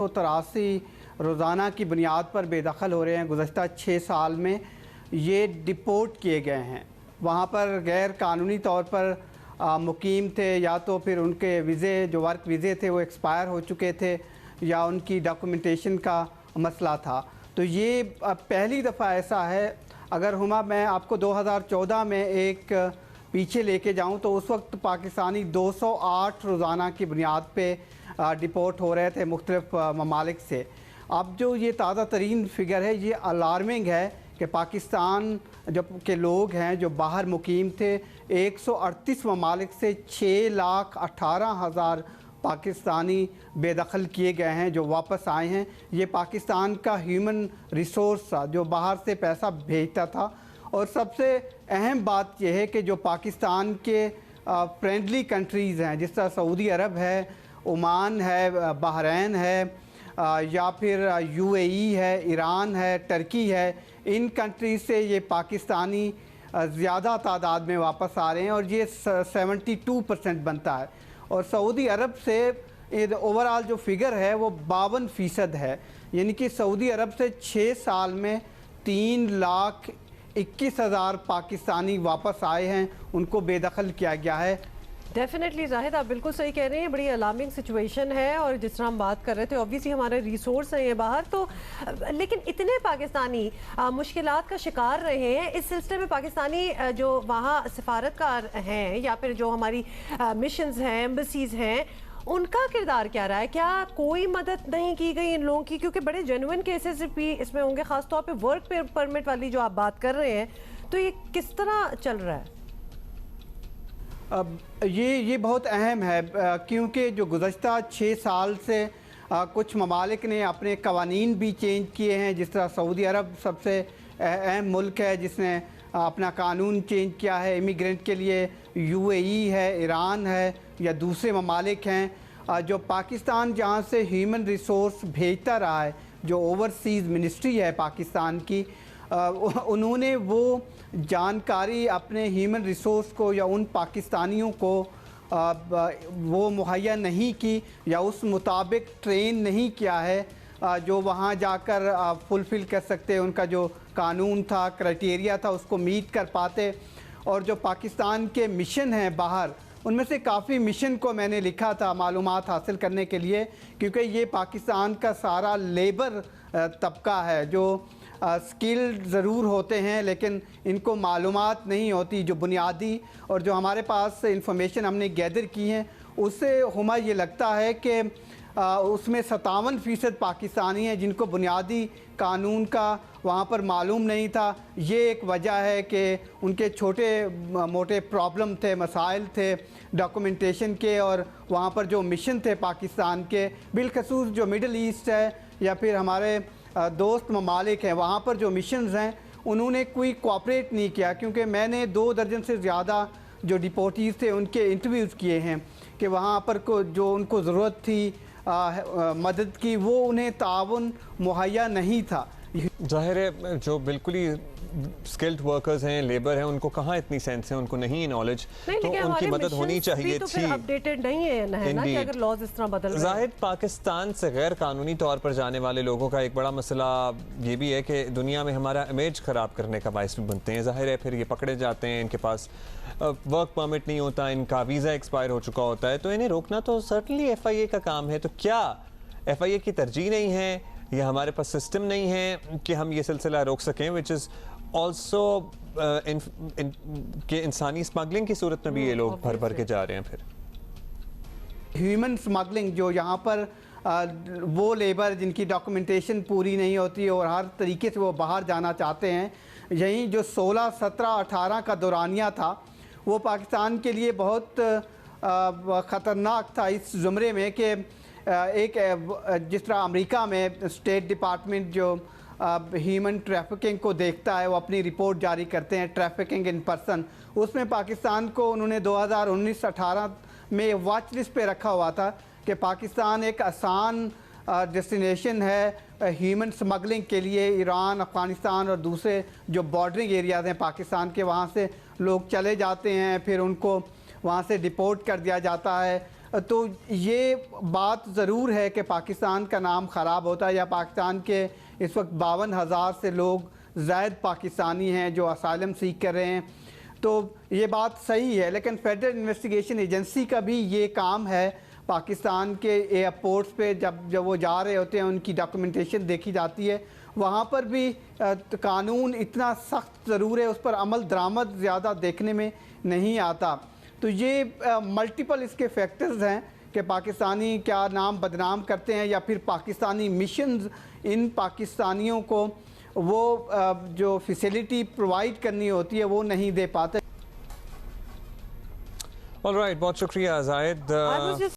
683 रोज़ाना की बुनियाद पर बेदखल हो रहे हैं। गुज़श्ता 6 साल में ये डिपोर्ट किए गए हैं। वहाँ पर गैर कानूनी तौर पर मुकीम थे, या तो फिर उनके वीज़े जो वर्क वीज़े थे वो एक्सपायर हो चुके थे, या उनकी डॉक्यूमेंटेशन का मसला था। तो ये पहली दफ़ा ऐसा है। अगर हुमा मैं आपको 2014 में एक पीछे लेके जाऊं तो उस वक्त पाकिस्तानी 208 रोज़ाना की बुनियाद पे डिपोर्ट हो रहे थे मुख्तलिफ ममालिक से। अब जो ये ताज़ा तरीन फ़िगर है ये अलार्मिंग है कि पाकिस्तान जो के लोग हैं जो बाहर मुकीम थे 138 ममालिक से 6,18,000 पाकिस्तानी बेदखल किए गए हैं जो वापस आए हैं। ये पाकिस्तान का ह्यूमन रिसोर्स था जो बाहर से पैसा भेजता था। और सबसे अहम बात यह है कि जो पाकिस्तान के फ्रेंडली कंट्रीज़ हैं, जिस तरह सऊदी अरब है, ओमान है, बहरीन है, या फिर यूएई है, ईरान है, टर्की है, इन कंट्रीज़ से ये पाकिस्तानी ज़्यादा तादाद में वापस आ रहे हैं और ये 72% बनता है। और सऊदी अरब से ओवरऑल जो फिगर है वो 52% है। यानी कि सऊदी अरब से 6 साल में 3,21,000 पाकिस्तानी वापस आए हैं, उनको बेदखल किया गया है। डेफिनेटली जाहिद, आप बिल्कुल सही कह रहे हैं, बड़ी अलार्मिंग सिचुएशन है। और जिस तरह हम बात कर रहे थे, ऑब्वियसली हमारे रिसोर्स हैं ये बाहर तो, लेकिन इतने पाकिस्तानी मुश्किलात का शिकार रहे हैं। इस सिलसिले में पाकिस्तानी जो वहाँ सफारतकार हैं या फिर जो हमारी मिशंस हैं, एम्बेसीज हैं, उनका किरदार क्या रहा है? क्या कोई मदद नहीं की गई इन लोगों की? क्योंकि बड़े जेन्युइन केसेस भी इसमें होंगे, ख़ासतौर पर वर्क परमिट वाली जो आप बात कर रहे हैं, तो ये किस तरह चल रहा है? अब ये बहुत अहम है क्योंकि जो गुज़श्ता 6 साल से कुछ ममालिक ने अपने कवानीन भी चेंज किए हैं। जिस तरह सऊदी अरब सबसे अहम मुल्क है जिसने अपना कानून चेंज किया है इमिग्रेंट के लिए। यूएई है, ईरान है, या दूसरे ममालिक हैं। जो पाकिस्तान जहाँ से ह्यूमन रिसोर्स भेजता रहा है, जो ओवरसीज़ मिनिस्ट्री है पाकिस्तान की, उन्होंने वो जानकारी अपने ह्यूमन रिसोर्स को या उन पाकिस्तानियों को वो मुहैया नहीं की, या उस मुताबिक ट्रेन नहीं किया है जो वहाँ जाकर फुलफ़िल कर सकते, उनका जो कानून था, क्राइटेरिया था, उसको मीट कर पाते। और जो पाकिस्तान के मिशन हैं बाहर, उनमें से काफ़ी मिशन को मैंने लिखा था मालूमात हासिल करने के लिए, क्योंकि ये पाकिस्तान का सारा लेबर तबका है जो स्किल्ड ज़रूर होते हैं लेकिन इनको मालूमात नहीं होती जो बुनियादी। और जो हमारे पास इंफॉर्मेशन हमने गैदर की है उससे हुमा ये लगता है कि उसमें 57% पाकिस्तानी हैं जिनको बुनियादी कानून का वहाँ पर मालूम नहीं था। ये एक वजह है कि उनके छोटे मोटे प्रॉब्लम थे, मसाइल थे डॉक्यूमेंटेशन के, और वहाँ पर जो मिशन थे पाकिस्तान के, बिलखसूस जो मिडल ईस्ट है या फिर हमारे दोस्त ममालिक हैं, वहाँ पर जो मिशंस हैं उन्होंने कोई कोऑपरेट नहीं किया। क्योंकि मैंने 2 दर्जन से ज़्यादा जो डिपोर्टीज़ थे उनके इंटरव्यूज़ किए हैं कि वहाँ पर जो उनको ज़रूरत थी मदद की, वो उन्हें ताउन मुहैया नहीं था। ज़ाहिर है जो बिल्कुल ही स्किल्ड वर्कर्स हैं, लेबर हैं, उनको कहाँ इतनी सेंस है, उनको नहीं नॉलेज, तो उनकी मदद होनी चाहिए थी। अपडेटेड नहीं है ना कि अगर लॉज इस तरह बदल रहे हैं। ज़ाहिर पाकिस्तान से गैर कानूनी तौर पर जाने वाले लोगों का एक बड़ा मसला ये भी है कि दुनिया में हमारा इमेज ख़राब करने का बाइस भी बनते हैं। ज़ाहिर है फिर ये पकड़े जाते हैं, इनके पास वर्क परमिट नहीं होता, इनका वीज़ा एक्सपायर हो चुका होता है, तो इन्हें रोकना तो सर्टनली FIA का काम है। तो क्या FIA की तरजीह नहीं है या हमारे पास सिस्टम नहीं है कि हम ये सिलसिला रोक सकें, विच इज़ ऑल्सो कि इंसानी स्मगलिंग की सूरत में भी ये लोग भर भर के जा रहे हैं। फिर ह्यूमन स्मगलिंग जो यहाँ पर वो लेबर जिनकी डॉक्यूमेंटेशन पूरी नहीं होती और हर तरीके से वो बाहर जाना चाहते हैं, यहीं जो 16, 17, 18 का दौरानिया था वो पाकिस्तान के लिए बहुत ख़तरनाक था इस ज़ुमरे में कि एक जिस तरह अमेरिका में स्टेट डिपार्टमेंट जो ह्यूमन ट्रैफिकिंग को देखता है वो अपनी रिपोर्ट जारी करते हैं, ट्रैफिकिंग इन पर्सन, उसमें पाकिस्तान को उन्होंने 2019-18 में वॉच लिस्ट पे रखा हुआ था कि पाकिस्तान एक आसान डेस्टिनेशन है ह्यूमन स्मगलिंग के लिए। ईरान, अफ़गानिस्तान और दूसरे जो बॉर्डरिंग एरियाज़ हैं पाकिस्तान के, वहाँ से लोग चले जाते हैं, फिर उनको वहाँ से डिपोर्ट कर दिया जाता है। तो ये बात ज़रूर है कि पाकिस्तान का नाम ख़राब होता है, या पाकिस्तान के इस वक्त 52,000 से लोग ज़ायद पाकिस्तानी हैं जो असाइलम सीख कर रहे हैं। तो ये बात सही है, लेकिन फेडरल इन्वेस्टिगेशन एजेंसी का भी ये काम है पाकिस्तान के एयरपोर्ट्स पे जब वो जा रहे होते हैं उनकी डॉक्यूमेंटेशन देखी जाती है, वहाँ पर भी कानून इतना सख्त ज़रूर है, उस पर अमल दरामद ज़्यादा देखने में नहीं आता। तो ये मल्टीपल इसके फैक्टर्स हैं कि पाकिस्तानी क्या नाम बदनाम करते हैं, या फिर पाकिस्तानी मिशंस इन पाकिस्तानियों को वो जो फैसिलिटी प्रोवाइड करनी होती है वो नहीं दे पाते। ऑलराइट, बहुत शुक्रिया जाहिद।